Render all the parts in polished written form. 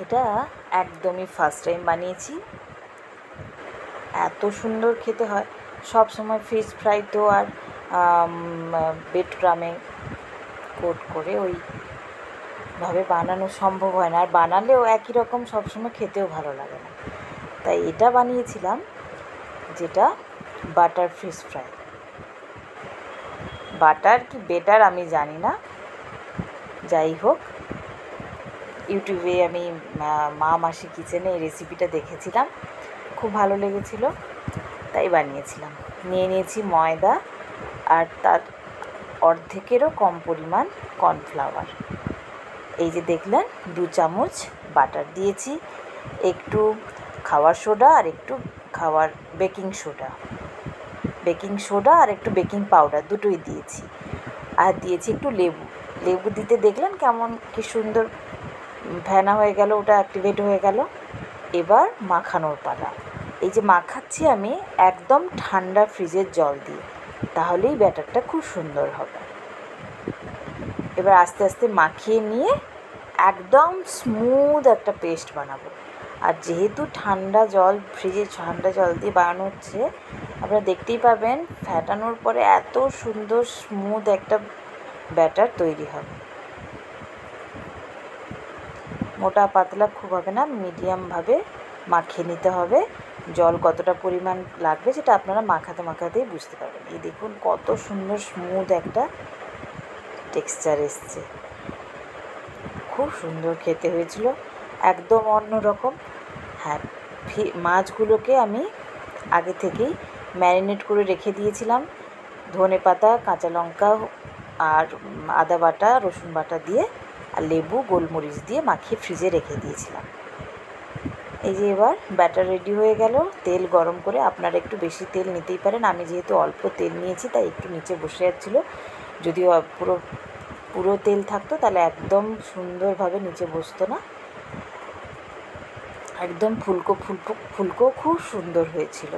এটা একদমই first time বানিয়েছি। এত সুন্দর খেতে হয়। সব সময় ফিশ ফ্রাই তো আর ব্রেড ক্রামে কোট করে ওইভাবে বানানো সম্ভব হয় না, আর বানালেও একই রকম সবসময় খেতেও ভালো লাগে না। তাই এটা বানিয়েছিলাম, যেটা বাটার ফিশ ফ্রাই। বাটার কি বেটার আমি জানি না, যাই হোক ইউটিউবে আমি মা মাসি কিচেনে এই রেসিপিটা দেখেছিলাম, খুব ভালো লেগেছিল, তাই বানিয়েছিলাম। নিয়ে নিয়েছি ময়দা আর তার অর্ধেকেরও কম পরিমাণ কর্নফ্লাওয়ার। এই যে দেখলেন 2 চামচ বাটার দিয়েছি, একটু খাওয়ার সোডা আর একটু বেকিং সোডা আর একটু বেকিং পাউডার, দুটোই দিয়েছি। আর দিয়েছি একটু লেবু দিতে দেখলেন কেমন কি সুন্দর ফেনা হয়ে গেল, ওটা অ্যাক্টিভেট হয়ে গেল। এবার মাখানোর পালা। এই যে মাখাচ্ছি আমি একদম ঠান্ডা ফ্রিজের জল দিয়ে, তাহলেই ব্যাটারটা খুব সুন্দর হবে। এবার আস্তে আস্তে মাখিয়ে নিয়ে একদম স্মুথ একটা পেস্ট বানাবো। আর যেহেতু ফ্রিজে ঠান্ডা জল দিয়ে বানানো হচ্ছে, আপনারা দেখতেই পাবেন ফ্যাটানোর পরে এত সুন্দর স্মুথ একটা ব্যাটার তৈরি হবে। মোটা পাতলা খুব হবে না, মিডিয়ামভাবে মাখিয়ে নিতে হবে। জল কতটা পরিমাণ লাগবে সেটা আপনারা মাখাতেই বুঝতে পারবেন। এই দেখুন কত সুন্দর স্মুথ একটা টেক্সচার এসছে, খুব সুন্দর খেতে হয়েছিল, একদম অন্যরকম। হ্যাঁ, মাছগুলোকে আমি আগে থেকেই ম্যারিনেট করে রেখে দিয়েছিলাম, ধনেপাতা, কাঁচা লঙ্কা আর আদা বাটা, রসুন বাটা দিয়ে আর লেবু, গোলমরিচ দিয়ে মাখিয়ে ফ্রিজে রেখে দিয়েছিলাম। এই যে এবার ব্যাটার রেডি হয়ে গেল। তেল গরম করে, আপনারা একটু বেশি তেল নিতেই পারেন, আমি যেহেতু অল্প তেল নিয়েছি তাই একটু নিচে বসে যাচ্ছিলো। যদিও পুরো তেল থাকতো তাহলে একদম সুন্দরভাবে নিচে বসতো না, একদম ফুলকো খুব সুন্দর হয়েছিল।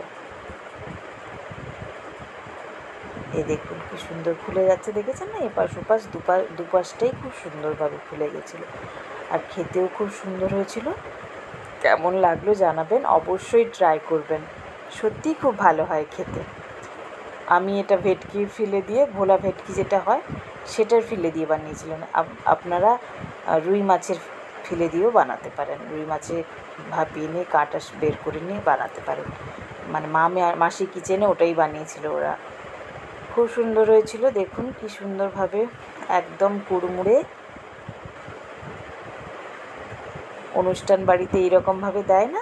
এই দেখুন কি সুন্দর ফুলে যাচ্ছে, দেখেছেন না? এপাশ ওপাশ দুপাশটাই খুব সুন্দরভাবে ফুলে গেছিলো, আর খেতেও খুব সুন্দর হয়েছিল। কেমন লাগলো জানাবেন, অবশ্যই ট্রাই করবেন, সত্যিই খুব ভালো হয় খেতে। আমি এটা ভেটকির ফিলে দিয়ে, ভোলা ভেটকি যেটা হয় সেটার ফিলে দিয়ে বানিয়েছিলাম। আপনারা রুই মাছের ফিলে দিয়েও বানাতে পারেন, রুই মাছে ভাপিয়ে নিয়ে কাঁটা বের করে নিয়ে বানাতে পারেন। মানে মাসি কিচেনে ওটাই বানিয়েছিল ওরা, খুব সুন্দর হয়েছিল। দেখুন কি সুন্দরভাবে একদম কুড়মুড়ে, অনুষ্ঠান বাড়িতে এইরকমভাবে দেয় না,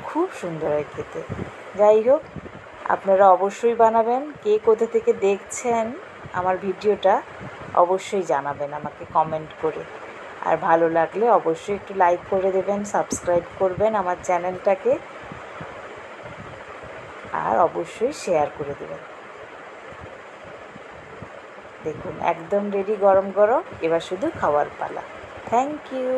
খুব সুন্দর হয় খেতে। যাই হোক, আপনারা অবশ্যই বানাবেন। কে কোথা থেকে দেখছেন আমার ভিডিওটা অবশ্যই জানাবেন আমাকে কমেন্ট করে। আর ভালো লাগলে অবশ্যই একটু লাইক করে দেবেন, সাবস্ক্রাইব করবেন আমার চ্যানেলটাকে, আর অবশ্যই শেয়ার করে দেবেন। দেখুন একদম রেডি, গরম গরম। এবার শুধু খাওয়ার পালা। Thank you.